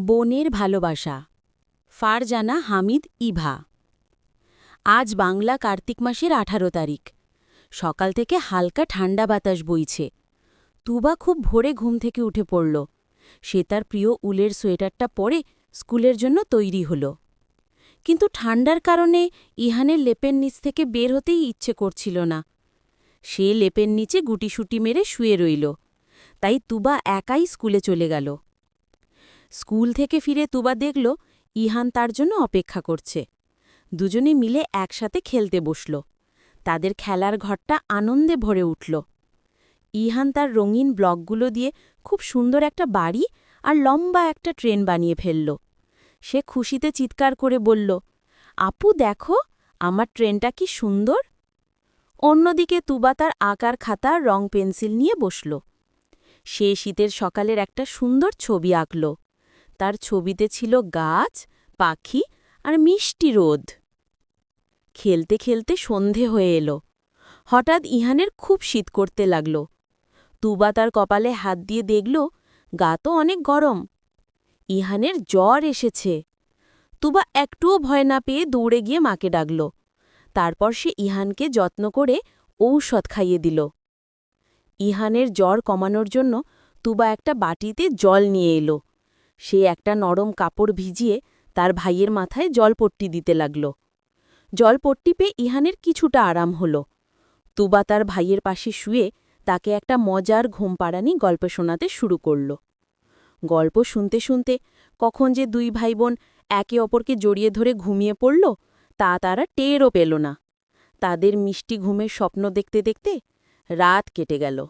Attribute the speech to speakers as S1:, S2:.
S1: বনের ভালোবাসা। ফারজানা হামিদ ইভা। আজ বাংলা কার্তিক মাসের ১৮ তারিখ। সকাল থেকে হালকা ঠান্ডা বাতাস বইছে। তুবা খুব ভোরে ঘুম থেকে উঠে পড়ল। সে তার প্রিয় উলের সোয়েটারটা পরে স্কুলের জন্য তৈরি হল। কিন্তু ঠান্ডার কারণে ইহানের লেপের নিচ থেকে বের হতেই ইচ্ছে করছিল না। সে লেপের নিচে গুটিসুটি মেরে শুয়ে রইল। তাই তুবা একাই স্কুলে চলে গেল। স্কুল থেকে ফিরে তুবা দেখল ইহান তার জন্য অপেক্ষা করছে। দুজনে মিলে একসাথে খেলতে বসল। তাদের খেলার ঘরটা আনন্দে ভরে উঠল। ইহান তার রঙিন ব্লকগুলো দিয়ে খুব সুন্দর একটা বাড়ি আর লম্বা একটা ট্রেন বানিয়ে ফেলল। সে খুশিতে চিৎকার করে বলল, আপু দেখো, আমার ট্রেনটা কি সুন্দর। অন্যদিকে তুবা তার আঁকার খাতা আর রং পেন্সিল নিয়ে বসল। সে শীতের সকালের একটা সুন্দর ছবি আঁকল। তার ছবিতে ছিল গাছ, পাখি আর মিষ্টি রোদ। খেলতে খেলতে সন্ধে হয়ে এলো। হঠাৎ ইহানের খুব শীত করতে লাগল। তুবা তার কপালে হাত দিয়ে দেখল, গা তো অনেক গরম। ইহানের জ্বর এসেছে। তুবা একটুও ভয় না পেয়ে দৌড়ে গিয়ে মাকে ডাকল। তারপর সে ইহানকে যত্ন করে ঔষধ খাইয়ে দিল। ইহানের জ্বর কমানোর জন্য তুবা একটা বাটিতে জল নিয়ে এলো। সে একটা নরম কাপড় ভিজিয়ে তার ভাইয়ের মাথায় জলপট্টি দিতে লাগল। জলপট্টি পেয়ে ইহানের কিছুটা আরাম হল। তুবা তার ভাইয়ের পাশে শুয়ে তাকে একটা মজার ঘুমপাড়ানি গল্প শোনাতে শুরু করল। গল্প শুনতে শুনতে কখন যে দুই ভাই বোন একে অপরকে জড়িয়ে ধরে ঘুমিয়ে পড়ল তা তারা টেরও পেল না। তাদের মিষ্টি ঘুমের স্বপ্ন দেখতে দেখতে রাত কেটে গেল।